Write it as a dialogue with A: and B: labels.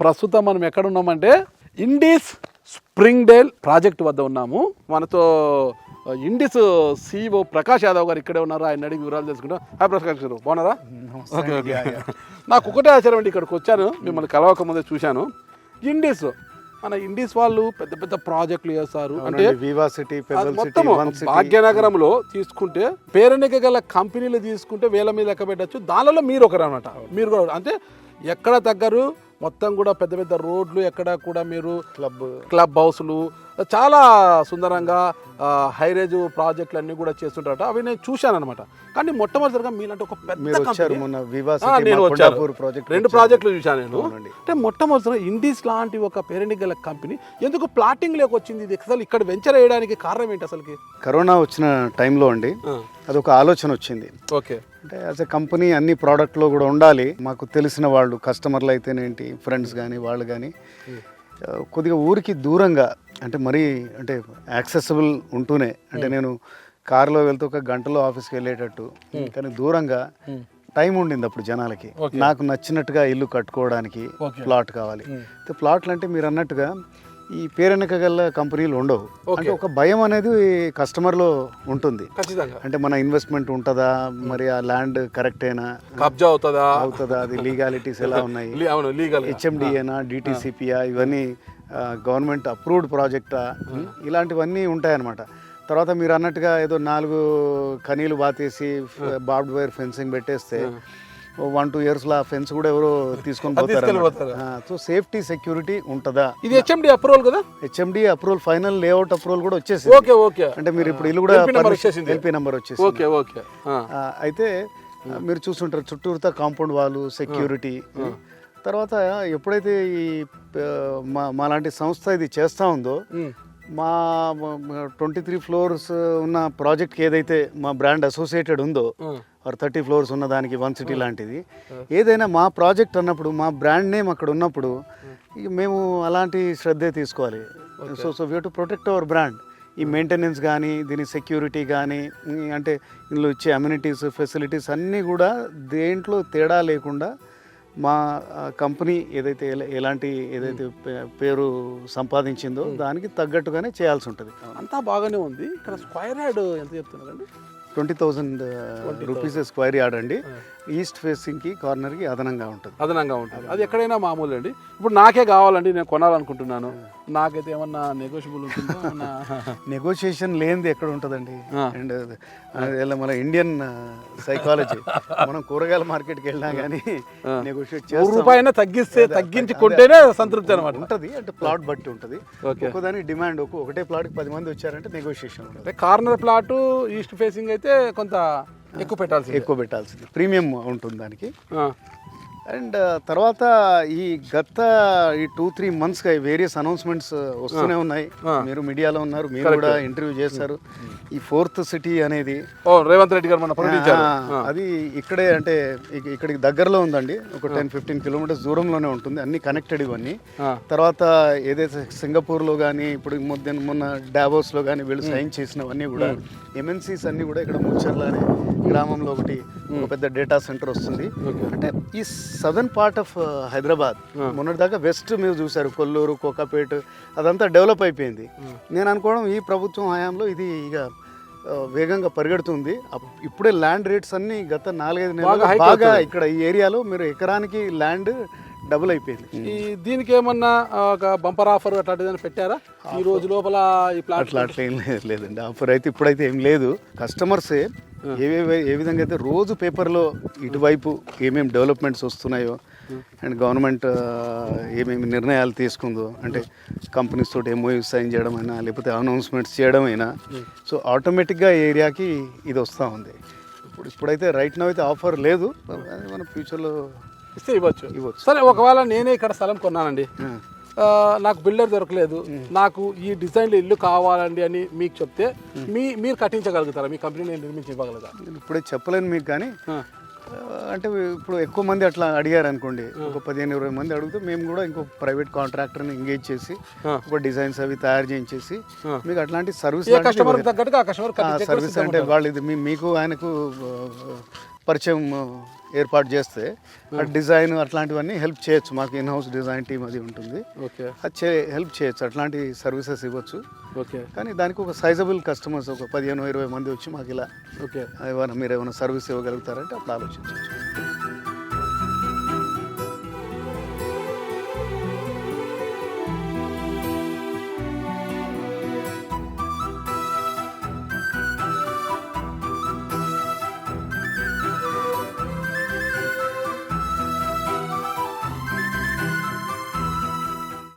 A: ప్రస్తుతం మనం ఎక్కడ ఉన్నామంటే ఇండీస్ స్ప్రింగ్డేల్ ప్రాజెక్ట్ వద్ద ఉన్నాము. మనతో ఇండీస్ CEO ప్రకాష్ యాదవ్ గారు ఇక్కడే ఉన్నారు. ఆయన అడిగి వివరాలు తెలుసుకుంటాం. హాయ్ ప్రకాష్ గారు, బాగున్నారా? Okay okay. నాకు ఒకటే ఆశ్చర్యం అండి, ఇక్కడికి వచ్చాను, మిమ్మల్ని కలవక ముందే చూశాను. ఇండీస్ మన ఇండీస్ వాళ్ళు పెద్ద పెద్ద ప్రాజెక్టులు చేస్తారు. అంటే మొత్తం భాగ్యనగరంలో తీసుకుంటే పేరెనిక గల కంపెనీలు తీసుకుంటే వేల మీద లెక్క పెట్టచ్చు. దానిలో మీరు ఒకరు అనమాట. మీరు కూడా అంటే ఎక్కడ తగ్గరు, మొత్తం కూడా పెద్ద పెద్ద రోడ్లు, ఎక్కడ కూడా మీరు క్లబ్ హౌస్లు చాలా సుందరంగా హైరేజ్ ప్రాజెక్టులు అన్నీ కూడా చేస్తుంటారట. అవి నేను చూశాను అనమాట. కానీ మొట్టమొదటిగా మీలాంటి ఒక పెద్ద నేను వచ్చాను, 2 ప్రాజెక్టులు చూశాను నేను. అంటే మొట్టమొదటిగా ఇండీస్ లాంటి ఒక పేరెంట్ గల కంపెనీ ఎందుకు ప్లాటింగ్ లేక వచ్చింది? ఇది అసలు ఇక్కడ వెంచర్ వేయడానికి కారణం ఏంటి? అసలుకి
B: కరోనా వచ్చిన టైంలో అండి అదొక ఆలోచన వచ్చింది.
A: ఓకే,
B: అంటే యాజ్ ఎ కంపెనీ అన్ని ప్రోడక్ట్లో కూడా ఉండాలి. మాకు తెలిసిన వాళ్ళు కస్టమర్లు అయితేనేంటి, ఫ్రెండ్స్ కానీ వాళ్ళు కానీ కొద్దిగా ఊరికి దూరంగా, అంటే మరీ అంటే యాక్సెసిబుల్ ఉంటూనే, అంటే నేను కారులో వెళ్తూ 1 గంటలో ఆఫీస్కి వెళ్ళేటట్టు, కానీ దూరంగా టైం ఉండింది అప్పుడు జనాలకి. నాకు నచ్చినట్టుగా ఇల్లు కట్టుకోవడానికి ప్లాట్ కావాలి. ప్లాట్లు అంటే మీరు అన్నట్టుగా ఈ పేరెనక గల కంపెనీలు ఉండవు. అంటే ఒక భయం అనేది కస్టమర్లో ఉంటుంది. అంటే మన ఇన్వెస్ట్మెంట్ ఉంటుందా, మరి ఆ ల్యాండ్ కరెక్టేనా,
A: కబ్జా అవుతుందా,
B: అది లీగాలిటీస్ ఎలా ఉన్నాయి, HMDఏనా, DTCPయా, ఇవన్నీ గవర్నమెంట్ అప్రూవ్డ్ ప్రాజెక్టా, ఇలాంటివన్నీ ఉంటాయన్నమాట. తర్వాత మీరు అన్నట్టుగా ఏదో 4 కనీలు బాతేసి బార్బ్డ్ వైర్ ఫెన్సింగ్ పెట్టేస్తే 1-2 ఇయర్స్లో ఆ ఫెన్స్ కూడా ఎవరో తీసుకొని పోతారు. సో సేఫ్టీ సెక్యూరిటీ ఉంటుందా?
A: ఇది HMD అప్రూవల్ కదా?
B: HMD approval, final layout approval కూడా వచ్చేసి.
A: Okay okay.
B: అంటే మీరు ఇప్పుడు ఇల్లు కూడా LP నెంబర్ వచ్చేసి.
A: Okay okay.
B: అయితే మీరు చూస్తుంటారు చుట్టూరుతా కాంపౌండ్ వాళ్ళు, సెక్యూరిటీ. తర్వాత ఎప్పుడైతే ఈ మాలాంటి సంస్థ ఇది చేస్తూ ఉందో, మా 23 ఫ్లోర్స్ ఉన్న ప్రాజెక్ట్కి ఏదైతే మా బ్రాండ్ అసోసియేటెడ్ ఉందో, 30 ఫ్లోర్స్ ఉన్న దానికి 1 సిటీ లాంటిది ఏదైనా మా ప్రాజెక్ట్ అన్నప్పుడు, మా బ్రాండ్ నేమ్ అక్కడ ఉన్నప్పుడు మేము అలాంటి శ్రద్ధే తీసుకోవాలి. So we have to protect our brand. ఈ మెయింటెనెన్స్ కానీ, దీని సెక్యూరిటీ కానీ, అంటే ఇందులో ఇచ్చే అమ్యూనిటీస్, ఫెసిలిటీస్ అన్నీ కూడా దేంట్లో తేడా లేకుండా మా కంపెనీ ఏదైతే ఎలాంటి ఏదైతే పేరు సంపాదించిందో దానికి తగ్గట్టుగానే చేయాల్సి ఉంటుంది.
A: అంతా బాగానే ఉంది. ఇక్కడ స్క్వేర్ యార్డ్ ఎంత చెప్తున్నారండి?
B: 20,000 రూపీస్ స్క్వేర్ యార్డ్ అండి. ఈస్ట్ ఫేసింగ్కి, కార్నర్కి అదనంగా ఉంటుంది.
A: అది ఎక్కడైనా మామూలు అండి. ఇప్పుడు నాకే కావాలండి, నేను కొనాలనుకుంటున్నాను, నాకైతే ఏమన్నా నెగోషియబుల్ ఉంటుందా?
B: నెగోషియేషన్ లేనిది ఎక్కడ ఉంటుందండి? అండ్ మన ఇండియన్ సైకాలజీ, మనం కూరగాయల మార్కెట్కి వెళ్ళినా కానీ నెగోషియేట్
A: రూపాయన తగ్గించి కొంటేనే సంతృప్తి అనమాట ఉంటుంది.
B: అంటే ప్లాట్ బట్టి ఉంటుంది. ఒక్కోదానికి డిమాండ్, ఒకటే ప్లాట్కి 10 మంది వచ్చారంటే నెగోషియేషన్ ఉంటుంది.
A: కార్నర్ ప్లాట్ ఈస్ట్ ఫేసింగ్ అయితే కొంత ఎక్కువ పెట్టాల్సింది,
B: ప్రీమియం ఉంటుంది దానికి. అండ్ తర్వాత ఈ గత 2-3 మంత్స్గా వేరియస్ అనౌన్స్మెంట్స్ వస్తూనే ఉన్నాయి. మీరు మీడియాలో ఉన్నారు, మీరు కూడా ఇంటర్వ్యూ చేశారు. ఈ 4th సిటీ అనేది
A: రేవంత్ రెడ్డి గారు
B: అది ఇక్కడే, అంటే ఇక్కడికి దగ్గరలో ఉందండి. ఒక 10-15 కిలోమీటర్స్ దూరంలోనే ఉంటుంది. అన్ని కనెక్టెడ్ ఇవన్నీ. తర్వాత ఏదైతే సింగపూర్లో కానీ, ఇప్పుడు మొన్న డావోస్లో కానీ వీళ్ళు సైన్ చేసినవన్నీ కూడా MNCs అన్నీ కూడా ఇక్కడ ముచ్చర్ల అనే గ్రామంలో ఒక పెద్ద డేటా సెంటర్ వస్తుంది. అంటే ఈ సదర్న్ పార్ట్ ఆఫ్ హైదరాబాద్, మొన్నటిదాకా వెస్ట్ మీరు చూసారు, కొల్లూరు, కోకాపేట, అదంతా డెవలప్ అయిపోయింది. నేను అనుకోవడం ఈ ప్రభుత్వం హయాంలో ఇది ఇక వేగంగా పరిగెడుతుంది. ఇప్పుడే ల్యాండ్ రేట్స్ అన్ని గత 4-5 నెలలు బాగా ఇక్కడ ఈ ఏరియాలో మీరు ఎకరానికి ల్యాండ్ డబుల్ అయిపోయింది.
A: దీనికి ఏమన్నా ఒక బంపర్ ఆఫర్ అట్లాంటిదని పెట్టారా ఈ రోజు లోపల? ఈ ప్లాట్
B: అట్లా ఏం లేదండి, ఆఫర్ అయితే ఇప్పుడైతే ఏం లేదు. కస్టమర్సే ఏ విధంగా అయితే రోజు పేపర్లో ఇటువైపు ఏమేమి డెవలప్మెంట్స్ వస్తున్నాయో, అండ్ గవర్నమెంట్ ఏమేమి నిర్ణయాలు తీసుకుందో, అంటే కంపెనీస్ తోటి MOU సైన్ చేయడం అయినా, లేకపోతే అనౌన్స్మెంట్స్ చేయడం అయినా, సో ఆటోమేటిక్గా ఏరియాకి ఇది వస్తూ ఉంది. ఇప్పుడైతే రైట్ నౌ అయితే ఆఫర్ లేదు, మన ఫ్యూచర్లో
A: ఇస్తే ఇవ్వచ్చు. సరే, ఒకవేళ నేనే ఇక్కడ స్థలం కొన్నానండి, నాకు బిల్డర్ దొరకలేదు, నాకు ఈ డిజైన్లో ఇల్లు కావాలండి అని మీకు చెప్తే మీరు కట్టించగలుగుతారా? మీ కంపెనీ నిర్మించి ఇవ్వగలుగుతారా?
B: ఇప్పుడే చెప్పలేను మీకు, కానీ అంటే ఇప్పుడు ఎక్కువ మంది అట్లా అడిగారు అనుకోండి, ఒక 15-20 మంది అడిగితే మేము కూడా ఇంకో ప్రైవేట్ కాంట్రాక్టర్ని ఎంగేజ్ చేసి ఒక డిజైన్స్ అవి తయారు చేయించేసి మీకు అట్లాంటి సర్వీస్
A: కస్టమర్ తగ్గట్టుగా
B: సర్వీస్ అంటే వాళ్ళు ఇది మీకు ఆయనకు పరిచయం ఏర్పాటు చేస్తే ఆ డిజైన్ అట్లాంటివన్నీ హెల్ప్ చేయొచ్చు. మాకు ఇన్ హౌస్ డిజైన్ టీమ్ అది ఉంటుంది,
A: ఓకే
B: అది హెల్ప్ చేయొచ్చు, అట్లాంటి సర్వీసెస్ ఇవ్వచ్చు.
A: ఓకే
B: కానీ దానికి ఒక సైజబుల్ కస్టమర్స్ ఒక 15-20 మంది వచ్చి మాకు ఇలా
A: ఓకే
B: ఏమైనా మీరు ఏమైనా సర్వీస్ ఇవ్వగలుగుతారంటే అప్పుడు ఆలోచించవచ్చు.